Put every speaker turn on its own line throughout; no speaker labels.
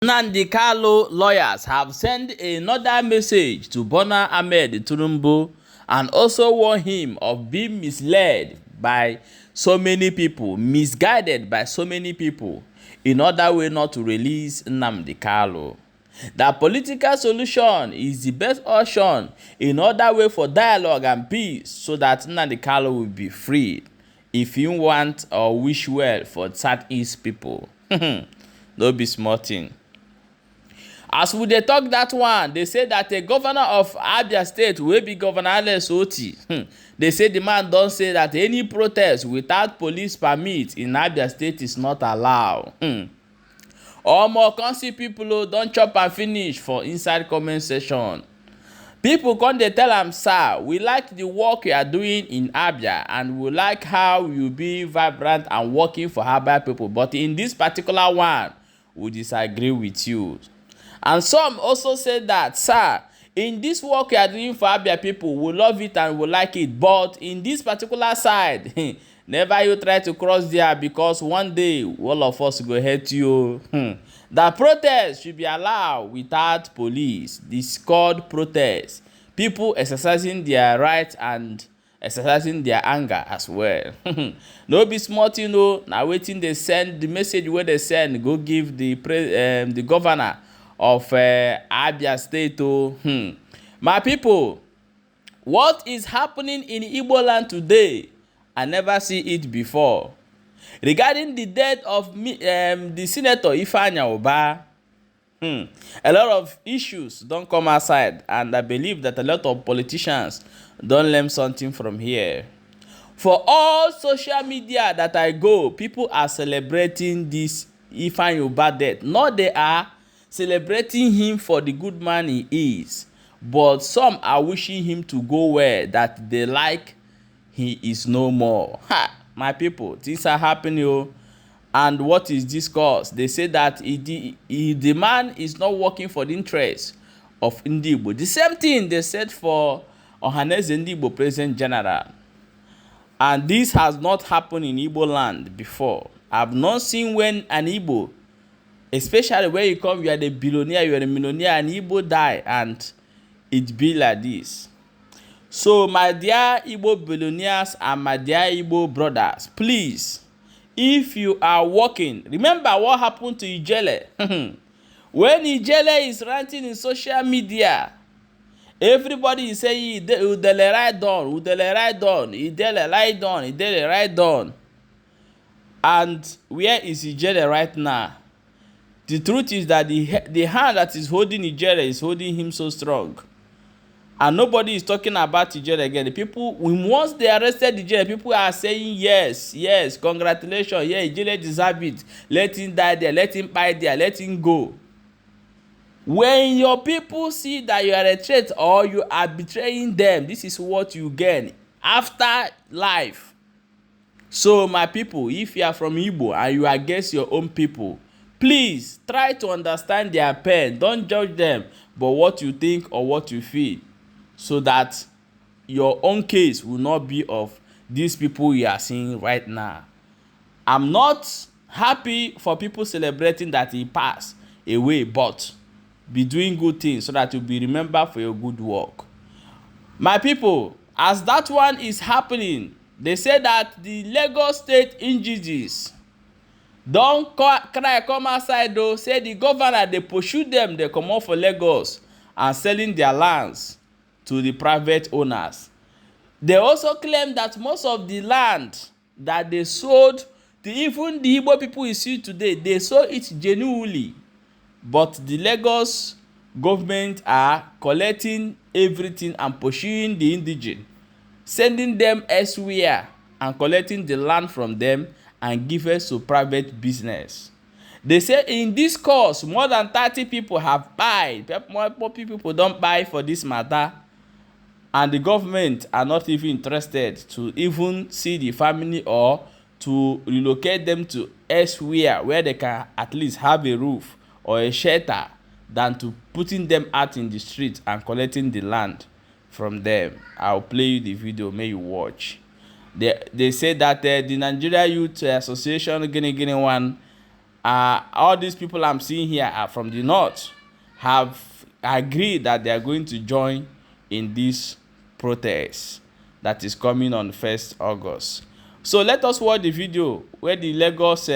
Nnamdi Kanu lawyers have sent another message to Bola Ahmed Tinubu and also warn him of being misled by so many people, misguided by so many people, in order way not to release Nnamdi Kanu. The political solution is the best option in order way for dialogue and peace so that Nnamdi Kanu will be free if you want or wish well for Southeast people. No be small thing. As we dey talk that one, they say that a governor of Abia State wey be Governor Alex Oti, they say the man don say that any protest without police permit in Abia State is not allowed. Omo, come see people don chop and finish for inside comment section. People come dey tell am, sir, we like the work you are doing in Abia and we like how you be vibrant and working for Abia people, but in this particular one, we disagree with you. And some also said that, sir, in this work you are doing for Abia people, we love it and we like it, but in this particular side, never you try to cross there because one day all of us go hate you. The protest should be allowed without police. This called protest. People exercising their rights and exercising their anger as well. No be small thing, no. Now waiting they send the message where they send go give the governor of Abia State. My people, what is happening in Igbo land today? I never see it before. Regarding the death of the Senator Ifeanyi Ubah, a lot of issues don't come outside, and I believe that a lot of politicians don't learn something from here. For all social media that I go, people are celebrating this Ifeanyi Ubah death. No, they are celebrating him for the good man he is, but some are wishing him to go where that they like he is no more. My people, things are happening. And what is this cause? They say that the man is not working for the interest of Igbo. The same thing they said for Ohaneze Igbo President General. And this has not happened in Igbo land before. I've not seen when an Igbo, especially when you come, you are the billionaire, you are the millionaire, and Igbo die, and it be like this. So, my dear Igbo billionaires and my dear Igbo brothers, please, if you are working, remember what happened to Ijele. When Ijele is ranting in social media, everybody is saying, Udele right down, Udele right down, Idele right down, Idele right down. And where is Ijele right now? The truth is that the hand that is holding Ijele is holding him so strong. And nobody is talking about Ijele again. The people, once they arrested Ijele, people are saying, yes, yes, congratulations, yeah, Ijele deserves it. Let him die there, let him buy there, let him go. When your people see that you are a threat or you are betraying them, this is what you gain after life. So, my people, if you are from Igbo and you are against your own people, please try to understand their pain. Don't judge them, but what you think or what you feel, so that your own case will not be of these people you are seeing right now. I'm not happy for people celebrating that he passed away, but be doing good things so that you'll be remembered for your good work. My people, as that one is happening, they say that the Lagos State injustice don't cry come outside though, say the governor, they pursue them, they come off for Lagos and selling their lands to the private owners. They also claim that most of the land that they sold to even the Igbo people you see today, they sold it genuinely. But the Lagos government are collecting everything and pursuing the indigene, sending them elsewhere and collecting the land from them and give it to private business. They say in this course, more than 30 people have died. More people don't buy for this matter. And the government are not even interested to even see the family or to relocate them to elsewhere where they can at least have a roof or a shelter than to putting them out in the street and collecting the land from them. I'll play you the video, may you watch. They say that the Nigeria Youth Association, Guinea one, All these people I'm seeing here are from the north, have agreed that they are going to join in this protest that is coming on 1st August. So let us watch the video where the Lagos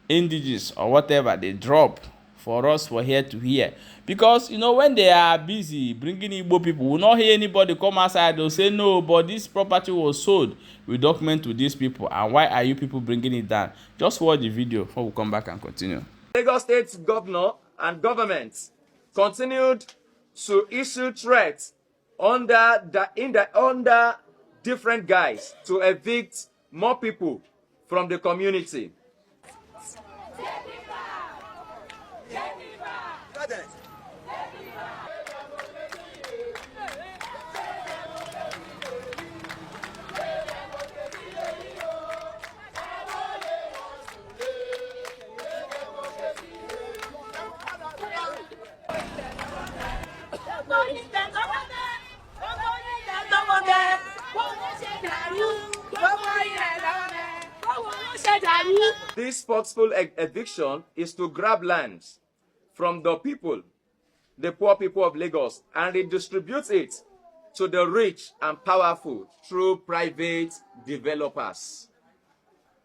indigenous or whatever they drop for us for here to hear. Because you know, when they are busy bringing Igbo people, we will not hear anybody come outside. They'll say no, but this property was sold with document to these people, and why are you people bringing it down? Just watch the video before we come back and continue.
Lagos State governor and government continued to issue threats under different guise to evict more people from the community. This forceful eviction is to grab lands from the people, the poor people of Lagos, and redistribute it to the rich and powerful through private developers.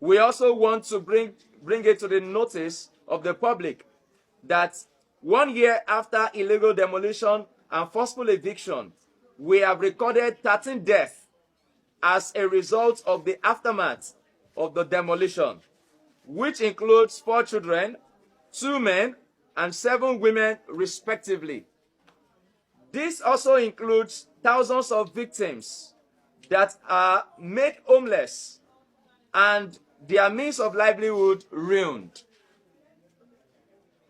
We also want to bring it to the notice of the public that 1 year after illegal demolition and forceful eviction, we have recorded 13 deaths as a result of the aftermath of the demolition, which includes 4 children, 2 men, and 7 women respectively. This also includes thousands of victims that are made homeless and their means of livelihood ruined.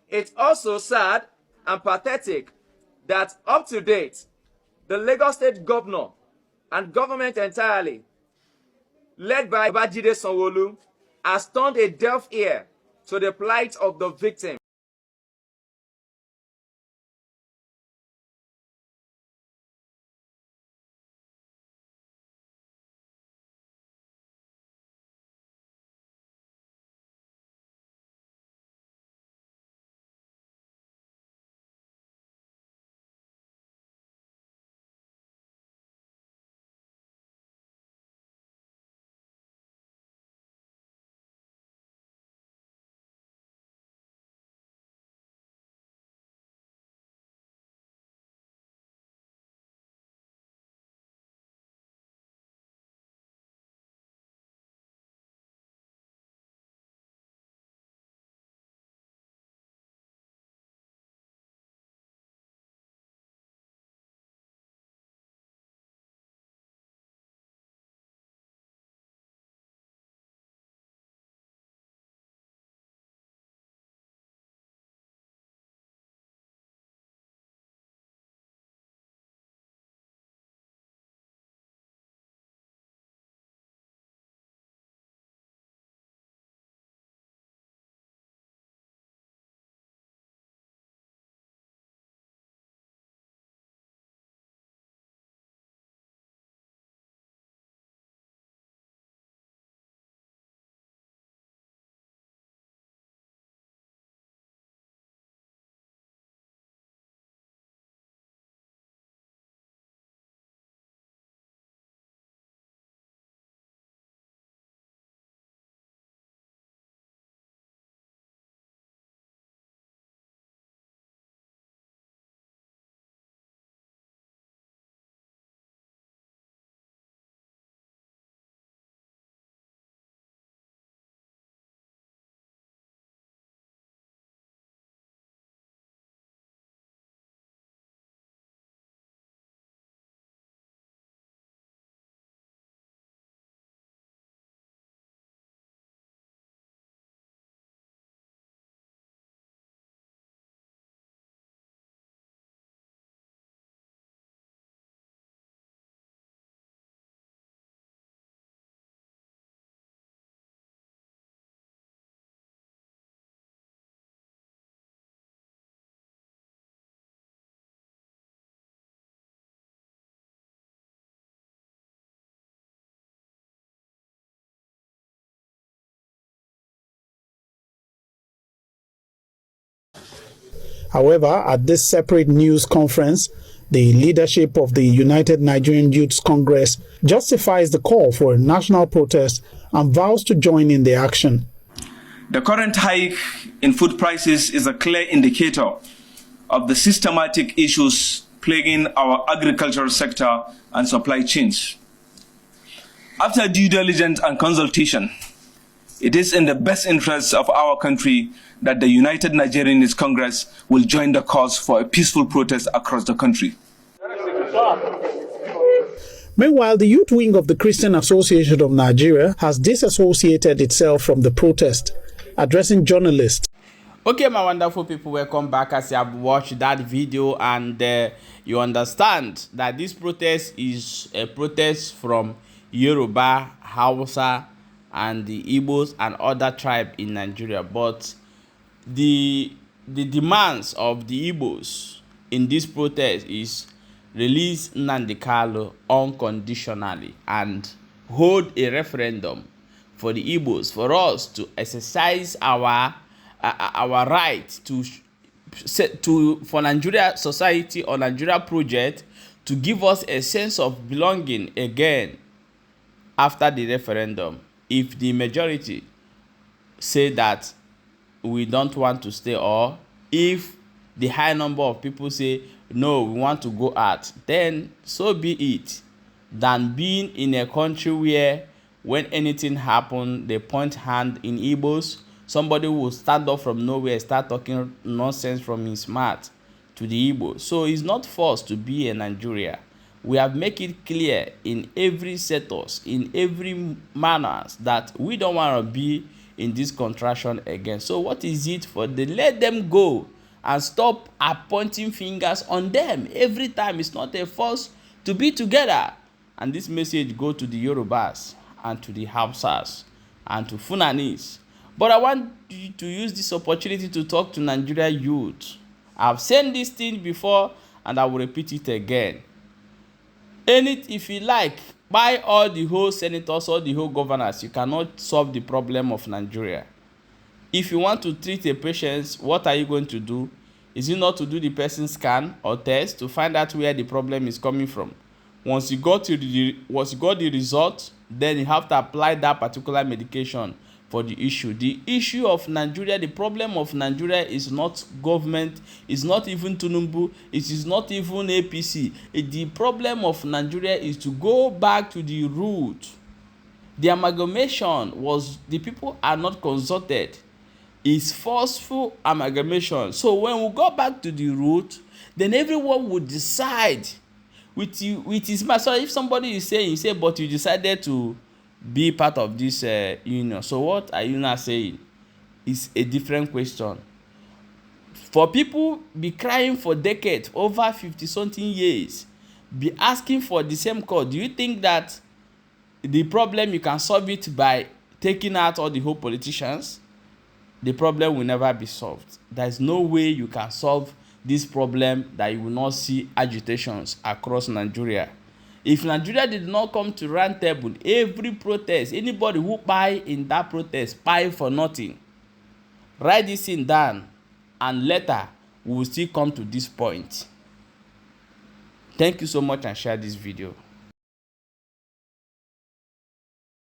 It's also sad and pathetic that up to date, the Lagos State governor and government entirely, led by Babajide Sanwo-Olu, has turned a deaf ear to the plight of the victims.
However, at this separate news conference, the leadership of the United Nigerian Youths Congress justifies the call for a national protest and vows to join in the action.
The current hike in food prices is a clear indicator of the systematic issues plaguing our agricultural sector and supply chains. After due diligence and consultation, it is in the best interests of our country that the United Nigerian Youth Congress will join the cause for a peaceful protest across the country.
Meanwhile, the youth wing of the Christian Association of Nigeria has disassociated itself from the protest, addressing journalists.
Okay, my wonderful people, welcome back. As you have watched that video and you understand that this protest is a protest from Yoruba, Hausa, and the Igbos and other tribes in Nigeria. But the demands of the Igbos in this protest is release Nnamdi unconditionally and hold a referendum for the Igbos, for us to exercise our right for Nigeria society or Nigeria project to give us a sense of belonging again after the referendum. If the majority say that we don't want to stay, or if the high number of people say no, we want to go out, then so be it, than being in a country where when anything happen they point hand in Igbos. Somebody will stand up from nowhere, start talking nonsense from his mouth to the Igbo. So it's not forced to be in Nigeria. We have made it clear in every sectors, in every manners, that we don't want to be in this contraction again. So what is it for? They let them go and stop pointing fingers on them every time. It's not a force to be together. And this message go to the Yorubas and to the Hausas and to Funanis. But I want you to use this opportunity to talk to Nigeria youth. I've said this thing before and I will repeat it again. If you like, buy all the whole senators or the whole governors, you cannot solve the problem of Nigeria. If you want to treat a patient, what are you going to do? Is it not to do the person scan or test to find out where the problem is coming from? Once you got the result, then you have to apply that particular medication for the issue. The issue of Nigeria, the problem of Nigeria is not government, it's not even Tinubu, it is not even APC. The problem of Nigeria is to go back to the root. The amalgamation was, the people are not consulted. It's forceful amalgamation. So when we go back to the root, then everyone would decide with his mind. So if somebody is saying, you say, but you decided to be part of this union, so what are you now saying? It's a different question. For people be crying for decades, over 50-something years, be asking for the same cause, do you think that the problem you can solve it by taking out all the whole politicians? The problem will never be solved. There is no way you can solve this problem that you will not see agitations across Nigeria. If Nigeria did not come to round table, every protest, anybody who buy in that protest, buy for nothing. Write this thing down, and later we will still come to this point. Thank you so much and share this video.